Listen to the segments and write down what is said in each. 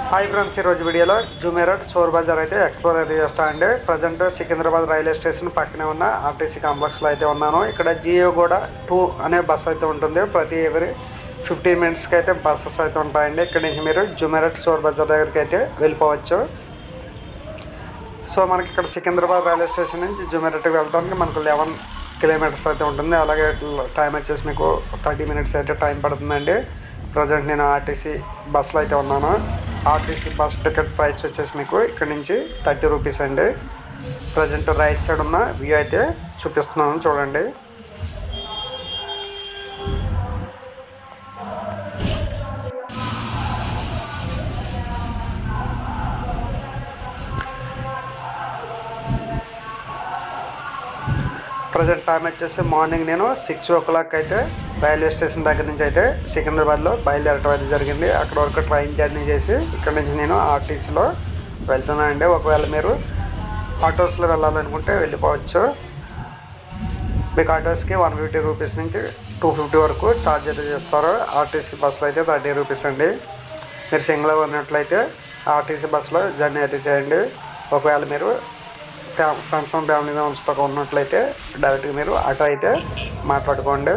Hi friends, ఈరోజు వీడియోలో జుమేరట్ చోర్ బజార్ అయితే ఎక్స్ప్లోర్ అయితే చేస్తా అండి. ప్రజెంట్ సికింద్రాబాద్ రైల్వే స్టేషన్ పక్కనే ఉన్న ఆర్టీసీ కాంప్లెక్స్లో అయితే ఉన్నాను. ఇక్కడ జియో కూడా 2 అనే బస్సు అయితే ఉంటుంది. ప్రతి ఎవరీ 15 మినిట్స్కి అయితే బస్సెస్ అయితే ఉంటాయండి. ఇక్కడ నుంచి మీరు జుమేరట్ చోర్ బజార్ దగ్గరికి అయితే వెళ్ళిపోవచ్చు. సో మనకి ఇక్కడ సికింద్రాబాద్ రైల్వే స్టేషన్ నుంచి జుమేరట్కి వెళ్ళడానికి మనకు 11 కిలోమీటర్స్ అయితే ఉంటుంది. అలాగే టైం వచ్చేసి మీకు 30 మినిట్స్ అయితే టైం పడుతుందండి. ప్రజెంట్ నేను ఆర్టీసీ బస్సులో అయితే ఉన్నాను. ఆర్టీసీ బస్ టికెట్ ప్రైస్ వచ్చేసి మీకు ఇక్కడ నుంచి 30 రూపీస్ అండి. ప్రజెంట్ రైట్ సైడ్ ఉన్న వ్యూ అయితే చూపిస్తున్నాను, చూడండి. ప్రజెంట్ టైం వచ్చేసి మార్నింగ్ నేను 6 o'clock అయితే రైల్వే స్టేషన్ దగ్గర నుంచి అయితే సికింద్రాబాద్లో బయలుదేరటం అయితే జరిగింది. అక్కడ వరకు ట్రైన్ జర్నీ చేసి ఇక్కడ నుంచి నేను ఆర్టీసీలో వెళ్తున్నాను అండి. ఒకవేళ మీరు ఆటోస్లో వెళ్ళాలనుకుంటే వెళ్ళిపోవచ్చు. మీకు ఆటోస్కి 150 రూపీస్ నుంచి 250 వరకు ఛార్జ్ అయితే చేస్తారు. ఆర్టీసీ బస్సులో అయితే 30 రూపీస్ అండి. మీరు సింగిల్గా ఉన్నట్లయితే ఆర్టీసీ బస్సులో జర్నీ అయితే చేయండి. ఒకవేళ మీరు ఫ్రెండ్స్ అండ్ ఫ్యామిలీ మెంబర్స్తో ఉన్నట్లయితే డైరెక్ట్గా మీరు ఆటో అయితే మాట్లాడుకోండి.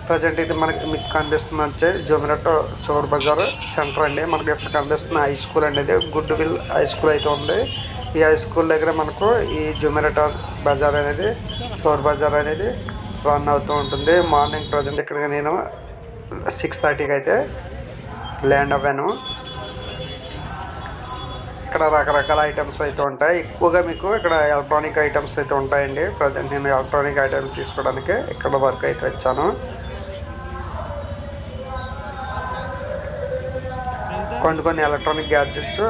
ప్రజెంట్ ఇది మీకు కనిపిస్తుంది వచ్చే జుమేరట్ చోర్ బజార్ సెంటర్ అండి. మనకి ఇప్పుడు కనిపిస్తున్న హై స్కూల్ అండి, ఇది గుడ్ విల్ హై స్కూల్ అయితే ఉంది. ఈ హై స్కూల్ దగ్గర మనకు ఈ జుమేరట్ బజార్ అనేది చోర్ బజార్ అనేది రన్ అవుతూ ఉంటుంది. మార్నింగ్ ప్రజెంట్ ఇక్కడ నేను 6:30కి అయితే ల్యాండ్ అవ్వాను. ఇక్కడ రకరకాల ఐటమ్స్ అయితే ఉంటాయి. ఎక్కువగా మీకు ఇక్కడ ఎలక్ట్రానిక్ ఐటమ్స్ అయితే ఉంటాయండి. ప్రజెంట్ నేను ఎలక్ట్రానిక్ ఐటమ్స్ తీసుకోవడానికి ఇక్కడ వరకు అయితే వచ్చాను. కొన్ని ఎలక్ట్రానిక్ గ్యాడ్జెట్స్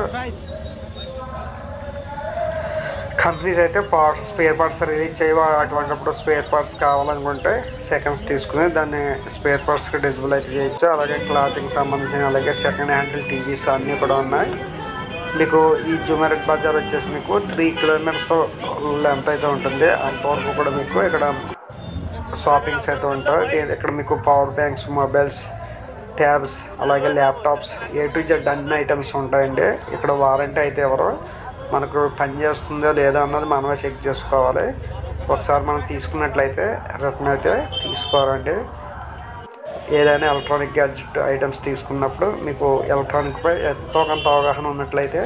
కంపెనీస్ అయితే స్పేర్ పార్ట్స్ రిలీజ్ చేయవా, అటువంటిప్పుడు స్పేర్ పార్ట్స్ కావాలనుకుంటే సెకండ్స్ తీసుకుని దాన్ని స్పేర్ పార్ట్స్కి డిజిబుల్ అయితే చేయొచ్చు. అలాగే క్లాతింగ్ సంబంధించిన అలాగే సెకండ్ హ్యాండ్ టీవీస్ అన్నీ కూడా ఉన్నాయి. మీకు ఈ జుమేరట్ బజార్ వచ్చేసి మీకు 3 కిలోమీటర్స్ లెంత్ అయితే ఉంటుంది. అంతవరకు కూడా మీకు ఇక్కడ షాపింగ్స్ అయితే ఉంటాయి. ఇక్కడ మీకు పవర్ బ్యాంక్స్, మొబైల్స్, ట్యాబ్స్, అలాగే ల్యాప్టాప్స్, A to Z అన్ని ఐటమ్స్ ఉంటాయండి. ఇక్కడ వారంటీ అయితే ఎవరు మనకు పని చేస్తుందో లేదా అన్నది మనమే చెక్ చేసుకోవాలి. ఒకసారి మనం తీసుకున్నట్లయితే రిటర్న్ అయితే తీసుకోవాలండి. ఏదైనా ఎలక్ట్రానిక్ గ్యాడ్జెట్ ఐటమ్స్ తీసుకున్నప్పుడు మీకు ఎలక్ట్రానిక్పై ఎంతో కొంత అవగాహన ఉన్నట్లయితే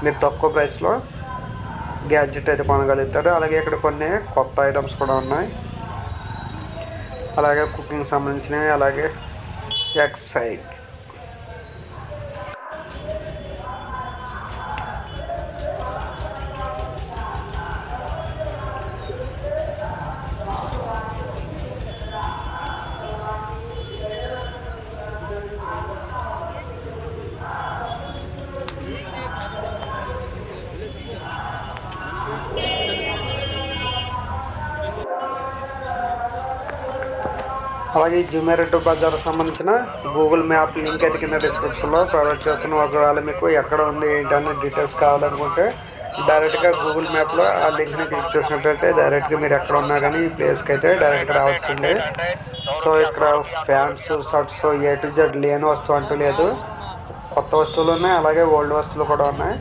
మీరు తక్కువ ప్రైస్లో గ్యాడ్జెట్ అయితే కొనగలుగుతారు. అలాగే ఇక్కడ కొన్ని కొత్త ఐటమ్స్ కూడా ఉన్నాయి. అలాగే కుకింగ్ సంబంధించినవి, అలాగే ఎక్సైడ్, అలాగే జుమేరట్ బజార్ సంబంధించిన గూగుల్ మ్యాప్ లింక్ అయితే కింద డిస్క్రిప్షన్లో ప్రొవైడ్ చేస్తున్నాను. ఒకవేళ మీకు ఎక్కడ ఉంది ఏంటనే డీటెయిల్స్ కావాలనుకుంటే డైరెక్ట్గా గూగుల్ మ్యాప్లో ఆ లింక్ని క్లిక్ చేసినట్టయితే డైరెక్ట్గా మీరు ఎక్కడ ఉన్నా కానీ ఈ ప్లేస్కి అయితే డైరెక్ట్గా రావచ్చండి. సో ఇక్కడ pants, shirts, A to Z లేని వస్తువు అంటూ లేదు. కొత్త వస్తువులు ఉన్నాయి, అలాగే ఓల్డ్ వస్తువులు కూడా ఉన్నాయి.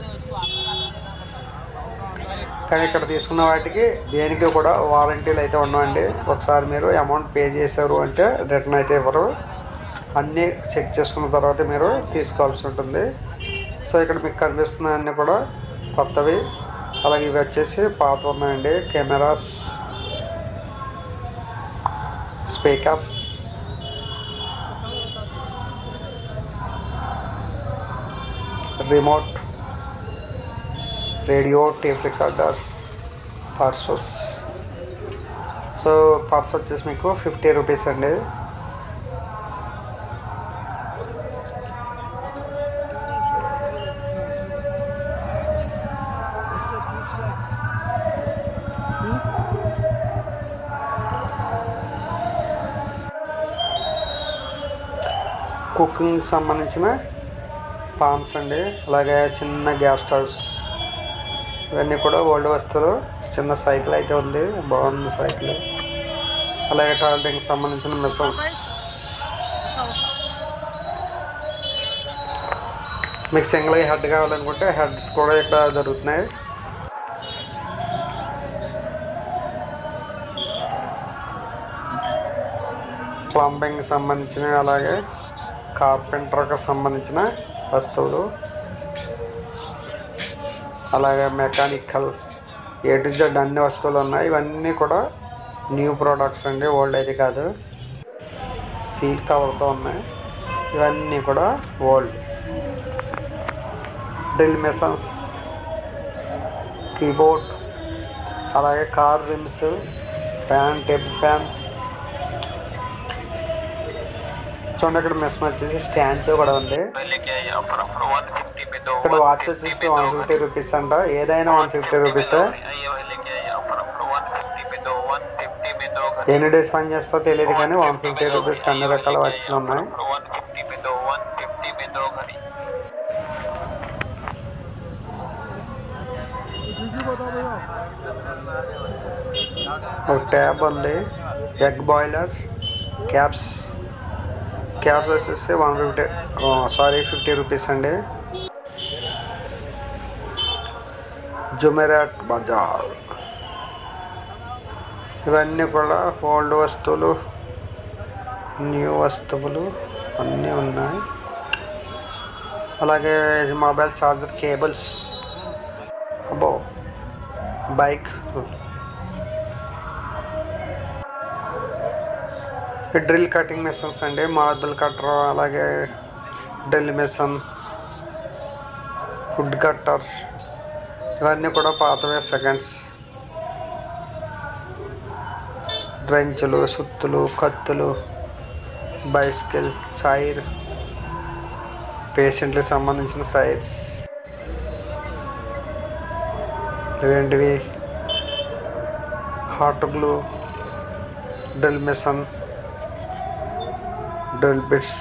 కానీ ఇక్కడ తీసుకున్న వాటికి దేనికి కూడా వారంటీలు అయితే ఉన్నాయండి. ఒకసారి మీరు అమౌంట్ పే చేశారు అంటే రిటర్న్ అయితే ఇవ్వరు. అన్నీ చెక్ చేసుకున్న తర్వాత మీరు తీసుకోవాల్సి ఉంటుంది. సో ఇక్కడ మీకు కనిపిస్తున్న అన్నీ కూడా కొత్తవి, అలాగే ఇవి వచ్చేసి పాత ఉన్నాయండి. Cameras, speakers, remote, radio, tape recorder, purses. So purse వచ్చేసి మీకు 50 రూపీస్ అండి. కుకింగ్ సంబంధించిన పాన్స్ అండి, అలాగే చిన్న గ్యాస్ స్టవ్స్, ఇవన్నీ కూడా ఓల్డ్ వస్తువులు. చిన్న సైకిల్ అయితే ఉంది, బాగుంది సైకిల్. అలాగే టాయిలెటింగ్కి సంబంధించిన మిషన్స్, మీకు సింగిల్గా హెడ్ కావాలనుకుంటే హెడ్స్ కూడా ఇక్కడ దొరుకుతున్నాయి. ప్లంబింగ్ సంబంధించినవి, అలాగే కార్పెంటర్కి సంబంధించిన వస్తువులు, అలాగే మెకానికల్ ఏ టు జెడ్ అన్ని వస్తువులు ఉన్నాయి. ఇవన్నీ కూడా న్యూ ప్రోడక్ట్స్ అండి, ఓల్డ్ అయితే కాదు. సీల్ కవర్తో ఉన్నాయి. ఇవన్నీ కూడా ఓల్డ్. డ్రిల్ మెషన్స్, కీబోర్డ్, అలాగే car RIMS, fan, table fan. చూడండి ఇక్కడ మెషిన్ వచ్చేసి స్టాండ్తో కూడా ఉంది. ఇక్కడ వాచ్ వచ్చేసి 150 రూపీస్ అంట. ఏదైనా 150 రూపీస్. ఎన్ని డేస్ పని చేస్తో తెలియదు కానీ 150 రూపీస్కి అన్ని రకాల వాచ్లు ఉన్నాయి. ఒక ట్యాబ్ ఉంది. ఎగ్ బాయిలర్, క్యాప్స్ వచ్చేసి 50 రూపీస్ అండి. జుమెరాట్ బజార్. ఇవన్నీ కూడా ఓల్డ్ వస్తువులు, న్యూ వస్తువులు అన్నీ ఉన్నాయి. అలాగే మొబైల్ ఛార్జర్ కేబుల్స్, అబ్బో బైక్. డ్రిల్ కటింగ్ మెషన్స్ అండి, మార్బుల్ కట్టర్, అలాగే డ్రిల్ మెషిన్, వుడ్ కట్టర్. ఇవన్నీ కూడా పాతవే, సెకండ్స్. డ్రెంచులు, సుత్తులు, కత్తులు, బైసికల్ చైర్, పేషెంట్లకు సంబంధించిన సైర్స్. ఇవేంటివి? Hot glue, drill machine, drill bits.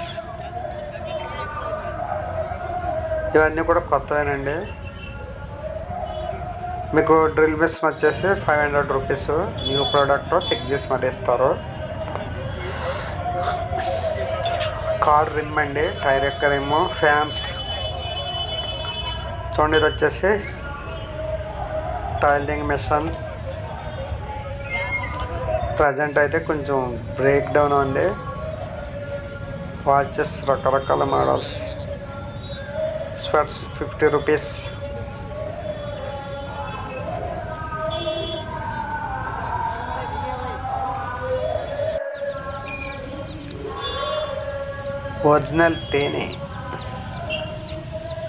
ఇవన్నీ కూడా కొత్తవేనండి. మీకు డ్రిల్ మెషిన్ వచ్చేసి 500 రూపీస్. న్యూ ప్రోడక్ట్ చెక్ చేసి మరి ఇస్తారు. కార్ రిమ్ అండి, టైర్ యొక్క రిమ్, ఫ్యాన్స్. చూడండి ఇది వచ్చేసి టైలింగ్ మెషిన్. ప్రజెంట్ అయితే కొంచెం బ్రేక్ డౌన్ ఉంది. వాచెస్ రకరకాల మోడల్స్. స్వెట్స్ 50 రూపీస్. ఒరిజినల్ తేనె.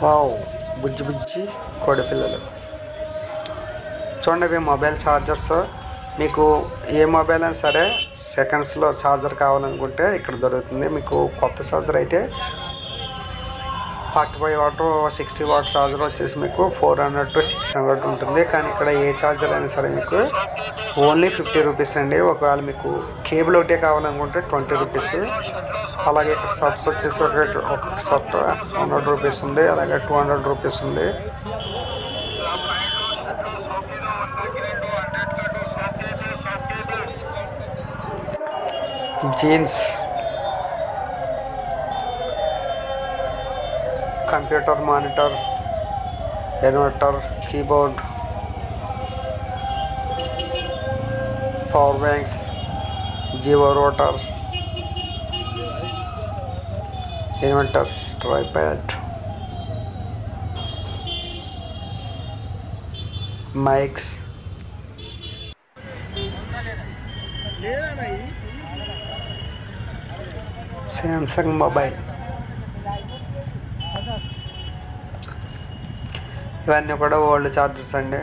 వావ్, బుజ్జి కోడి పిల్లలు. చూడండి ఇవి మొబైల్ ఛార్జర్స్. మీకు ఏ మొబైల్ అయినా సరే సెకండ్స్లో ఛార్జర్ కావాలనుకుంటే ఇక్కడ దొరుకుతుంది. మీకు కొత్త ఛార్జర్ అయితే 45 వాట్ 60 వాట్ ఛార్జర్ వచ్చేసి మీకు 400 to 600 ఉంటుంది. కానీ ఇక్కడ ఏ ఛార్జర్ అయినా సరే మీకు ఓన్లీ 50 రూపీస్ అండి. ఒకవేళ మీకు కేబుల్ ఒకటే కావాలనుకుంటే 20 రూపీస్. అలాగే ఇక్కడ షర్ట్స్ వచ్చేసి ఒక షర్ట్ 100 రూపీస్ ఉంది, అలాగే 200 రూపీస్ ఉంది. Jeans, computer monitor, inverter, keyboard, power banks, Jio router, inverters, tripod, mics. Samsung mobile. ఇవన్నీ కూడా ఓల్డ్ ఛార్జర్స్ అండి.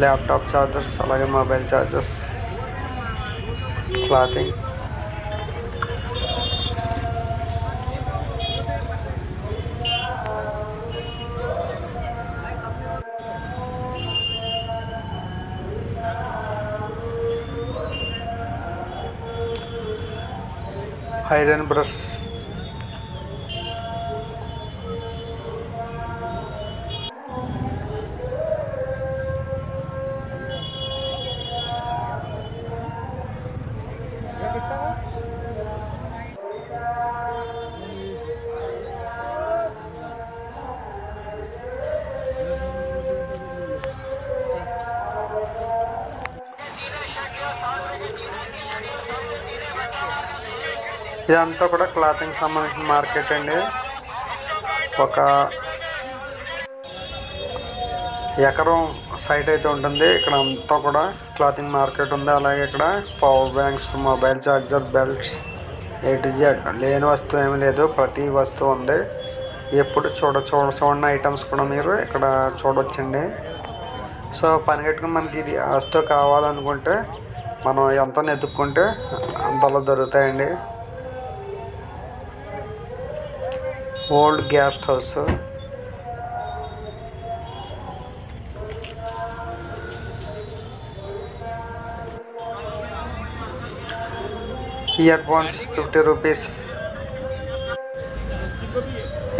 ల్యాప్టాప్ ఛార్జర్స్, అలాగే mobile chargers, clothing. Iron brush. ఇదంతా కూడా క్లాతింగ్ సంబంధించిన మార్కెట్ అండి. ఒక ఎకరం సైట్ అయితే ఉంటుంది. ఇక్కడ అంతా కూడా క్లాతింగ్ మార్కెట్ ఉంది. అలాగే ఇక్కడ power banks, mobile charger, belts, A to Z లేని వస్తువు ఏమీ లేదు, ప్రతి వస్తువు ఉంది. ఎప్పుడు చూడని ఐటమ్స్ కూడా మీరు ఇక్కడ చూడవచ్చండి. సో పని కట్టుకుని మనకి ఇది వస్తువు కావాలనుకుంటే మనం ఎంత ఎత్తుక్కుంటే అంతలో దొరుకుతాయండి. Old guest house, ear phones 50 rupees.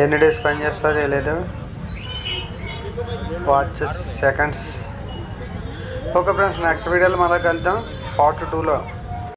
ఎన్ని డేస్ పని చేస్తా తెలియదు. Watches seconds. Okay friends, next వీడియోలో మళ్ళీ కలుద్దాం పార్ట్ 2లో.